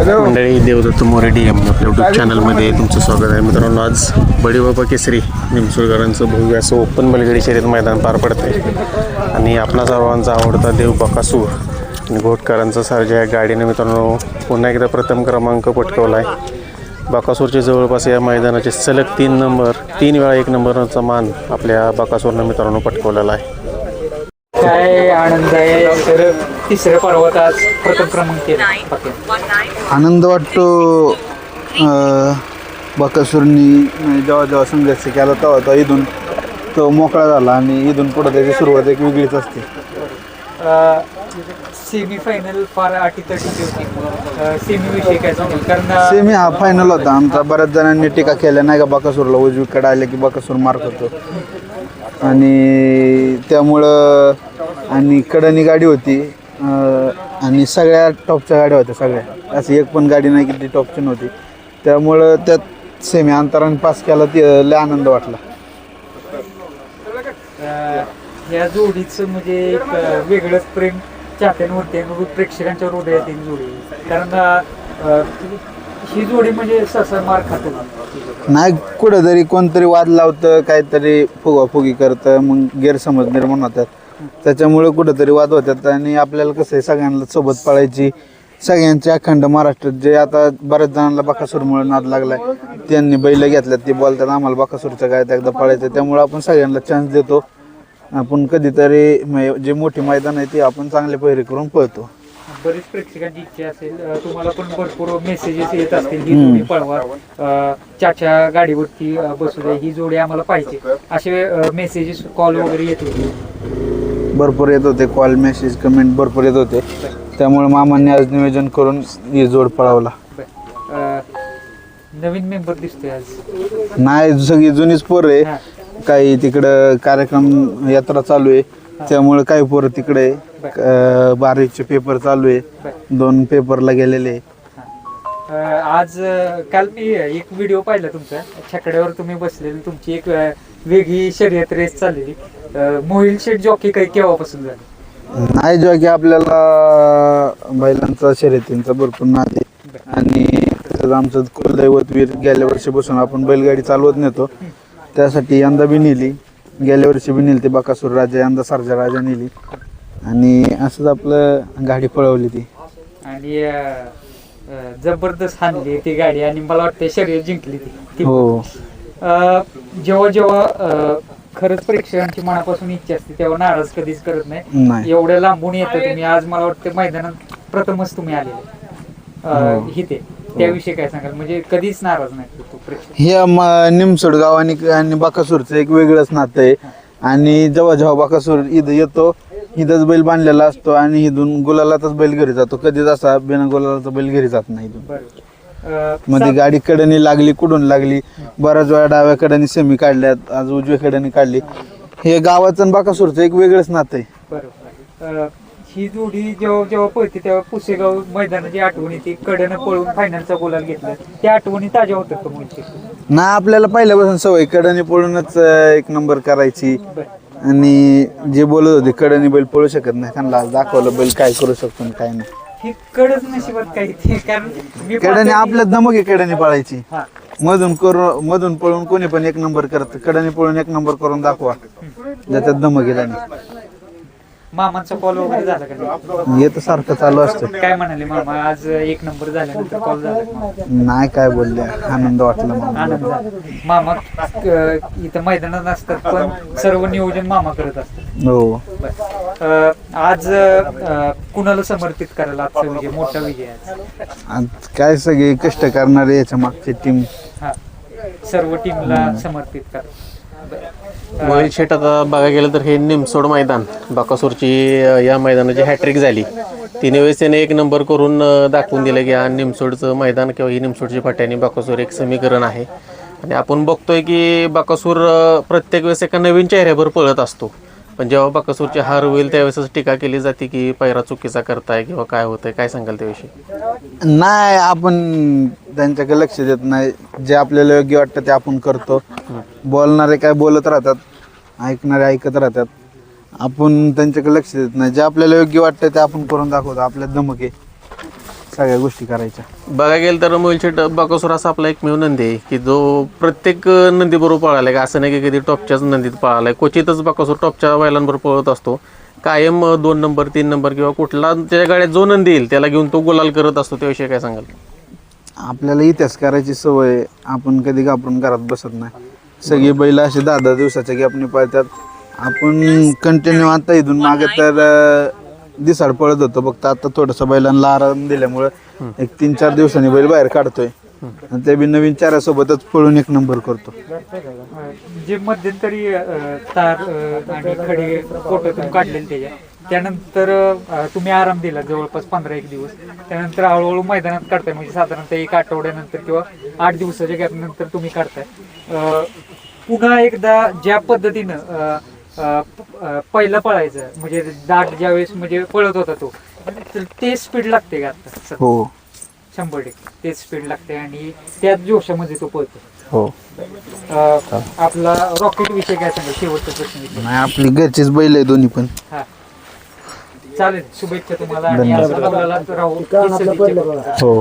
मंडळी, देवदत्त मोरे DM आपल्या YouTube चॅनलमध्ये तुमचं स्वागत आहे. मित्रांनो, आज बडीबाबा केसरी निमसोडकरांचं भव्य असं ओपन बैलगाडी शर्यत मैदान पार पडतं आहे आणि आपणा सर्वांचा आवडता देव बकासूर आणि घोटकरांचा सर्जा या गाडीने मित्रांनो पुन्हा एकदा प्रथम क्रमांक पटकावला आहे. बकासूरच्या जवळपास या मैदानाचे सलग 3 वेळा 1 नंबरचा मान आपल्या बकासूरनं मित्रांनो पटकावलेला आहे. काय आनंद आहे सर, तिसऱ्या पर्वात आज प्रथम क्रमांक केला. आनंद वाटतो. बकासूरनी जेव्हा संघर्ष केला तेव्हा इथून तो मोकळा झाला आणि इथून पुढे त्याची सुरुवात एक वेगळीच असते. सेमीफायनल फार अटीतटीची होती. सेमीविषयी काय सांगू? कारण सेमी हा फायनल होता आमचा. बऱ्याच जणांनी टीका केल्या नाही का बकासूरला उजवीकडे आले की बकासूर मार्क होतो आणि त्यामुळं आणि कडनी गाडी होती आणि सगळ्या टॉपच्या गाड्या होत्या. सगळ्या अशी एक पण गाडी नाही की ती टॉपची नव्हती. त्यामुळं त्यात सेमी अंतराने पास केला ती लय आनंद वाटला. या जोडीचं म्हणजे एक वेगळंच प्रेम चाहत्यांवरती आणि प्रेक्षकांच्या हृदयात एक जोडी. कारण ही जोडी म्हणजे सहसा मार खातो नाही, कुठंतरी कोणतरी वाद लावतं, काहीतरी फुगाफुगी करतं, मग गैरसमज निर्माण होतात. त्याच्यामुळे कुठंतरी वाद होतात आणि आपल्याला कसं आहे सगळ्यांना सोबत पळायची. सगळ्यांच्या अखंड महाराष्ट्रात जे आता बऱ्याच जणांना बकासूरमुळे नाद लागलाय, त्यांनी बैल घेतल्यात ते बोलतात आम्हाला बकासूरच्या गायत एकदा पळायचं. त्यामुळे आपण सगळ्यांना चान्स देतो. आपण कधीतरी जे मोठी मैदान आहे ते आपण चांगले पहिरे करून पळतो. बरीच प्रेक्षकांची इच्छा असेल, तुम्हाला पण भरपूर मेसेजेस येत असतील ही जोडी पळवा, चाच्या गाडीवरती बसू द्या, ही जोडी आम्हाला पाहिजे, असे मेसेजेस कॉल वगैरे येत होते. भरपूर येत होते कॉल, मेसेज, कमेंट भरपूर येत होते. त्यामुळे मामांनी आज नियोजन करून ही जोड पळवला. नवीन मेंबर दिसतोय आज? नाही, सगळी जुनीच पोरं आहे. काही तिकडं कार्यक्रम यात्रा चालू आहे त्यामुळे काही पोरं तिकडे 12वीचे पेपर चालू आहे. 2 पेपरला गेलेले. आज काल मी एक व्हिडिओ पाहिला तुमचा, छकड्यावर तुम्ही बसलेले, तुमची एक वेगळी शर्यत रेस चाललेली. मोहिल शेठ जॉकी काही केव्हापासून झाली? नाही, जॉकी आपल्याला बैलांचा शर्यतींचा भरपूर नाद आहे आणि आमचं कुलदैवत वीर गेल्या वर्षीपासून आपण बैलगाडी चालवत नेतो. त्यासाठी यंदा बी नेली, गेल्या वर्षी बी नेली ते बकासूर राजा, यंदा सर्जा राजा नेली आणि असंच आपलं गाडी पळवली ती आणि जबरदस्त हाणली ती गाडी आणि मला वाटतं शर्यत जिंकली ती. हो. जेव्हा खरंच प्रेक्षकांची मनापासून इच्छा असते तेव्हा नाराज कधीच करत नाही. एवढ्या लांबून येतं तुम्ही. आज मला वाटतं मैदानात प्रथमच तुम्ही आलेले इथे, त्याविषयी काय सांगाल? म्हणजे कधीच नाराज नाही प्रेक्षक. हे निमसोड गाव आणि बकासूरचं एक वेगळंच नातं आहे आणि जेव्हा बकासूर इथं येतो इथंच बैल बांधलेला असतो आणि इथून गुलालातच बैल घरी जातो. कधीच असा बिना गुलालाचा बैल घरी जात नाही. मध्ये गाडी कडनी लागली, कुठून लागली, बऱ्याच वेळा डाव्या कडेने सेमी काढल्यात, आज उजव्या कडेने काढली. हे गावाचं आणि बकासूरचं एक वेगळंच नातं आहे. बरोबर. ही जोडी जेव्हा पळते तेव्हा पुसेगाव मैदानाची आठवण येते. कडनं पळून फायनलचा गोलाल घेतला, त्या आठवणी ताज्या होतात का मुलची? ना, आपल्याला पहिल्यापासून सवय कडनी पळूनच 1 नंबर करायची आणि जे बोलत होते कडनी बैल पळू शकत नाही, त्यांना आज दाखवलं बैल काय करू शकतो आणि काय नाही. ही कडच नशिबात काही ते, कारण कडनी आपल्या धमक आहे कडनी पळायची. मधून पळून कोणी पण 1 नंबर करत, कडनी पळून 1 नंबर करून दाखवा, ज्याच्यात धमक आहे त्याने. मामांचा कॉल वगैरे झाला का? हे तर सारखं चालू असतं. काय म्हणाले मामा आज 1 नंबर झाल्यानंतर? कॉल झाला? नाही, काय बोलले, आनंद वाटला. आनंद झाला. मामा इथं मैदानात असतात पण सर्व नियोजन मामा करत असतात. हो. आज कुणाला समर्पित करायला आजचा विजय? मोठा विजय आज काय सगळे कष्ट करणारे याच्या मागची टीम, सर्व टीमला समर्पित करा. मोहिल शेठ, आता बघायला गेलं तर हे निमसोड मैदान बकासूरची या मैदानाची हॅट्रिक झाली. 3 वेळेस त्याने 1 नंबर करून दाखवून दिलं की हा निमसोडचं मैदान किंवा ही निमसोडची फाट्याने बकासूर एक समीकरण आहे. आणि आपण बघतोय की बकासूर प्रत्येक वेळेस एका नवीन चेहऱ्यावर पळत असतो. पण जेव्हा बकासूरची हार होईल त्यावेळेस टीका केली जाते की पैरा चुकीचा करताय किंवा काय होतंय, काय सांगाल त्याविषयी? नाही, आपण त्यांच्याकडे लक्ष देत नाही. जे आपल्याला योग्य वाटतं ते आपण करतो. बोलणारे काय बोलत राहतात, ऐकणारे ऐकत राहतात. आपण त्यांच्याकडे लक्ष देत नाही. जे आपल्याला योग्य वाटतं ते आपण करून दाखवतो. आपल्यात धमक आहे. सगळ्या गोष्टी करायच्या. बघायला गेलं तर मोहिलशेठ बकासूर असा आपला एकमेव नंदी आहे की जो प्रत्येक नंदी बरोबर पळालाय का असं नाही की कधी टॉपच्याच नंदीत पळालाय. क्वचितच बकासूर टॉपच्या बैलांबरोबर पळत असतो. कायम 2 नंबर 3 नंबर किंवा कुठला त्याच्या गाड्यात जो नंदी येईल त्याला घेऊन तो गुलाल करत असतो. त्याविषयी काय सांगाल? आपल्याला इतिहास करायची सवय आहे. आपण कधी घाबरून घरात बसत नाही. सगळी बैल असे 10-10 दिवसाच्या गॅपने पळतात. आपण कंटिन्यू आता इथून मागे तर दिसाड पळत होतो. फक्त आता थोडंसं बैलांना आराम दिल्यामुळं एक 3-4 दिवसांनी बैल बाहेर काढतोय आणि ते बी नवीन चाऱ्यासोबतच पळून 1 नंबर करतो. जे मध्यंतरी तार आणि खडे फोटोतून काढलेले त्यानंतर तुम्ही आराम दिला जवळपास 15-1 दिवस. त्यानंतर हळूहळू मैदानात काढताय म्हणजे साधारणतः 1 आठवड्यानंतर किंवा 8 दिवसाच्या गॅप नंतर तुम्ही काढताय. पुन्हा एकदा ज्या पद्धतीनं पहिलं पळायचं म्हणजे दाट ज्यावेळेस म्हणजे पळत होता तो ते स्पीड लागते का आता? हो 100% तेच स्पीड लागते आणि त्याच जोशामध्ये तो पळतो. हो. आपला रॉकेट विषय काय सांगा शेवटचा प्रश्न विषय? नाही आपली घरचीच बैल आहे दोन्ही पण. हा चालेल शुभेच्छा तुम्हाला आणि असं आपल्याला राहू. हो.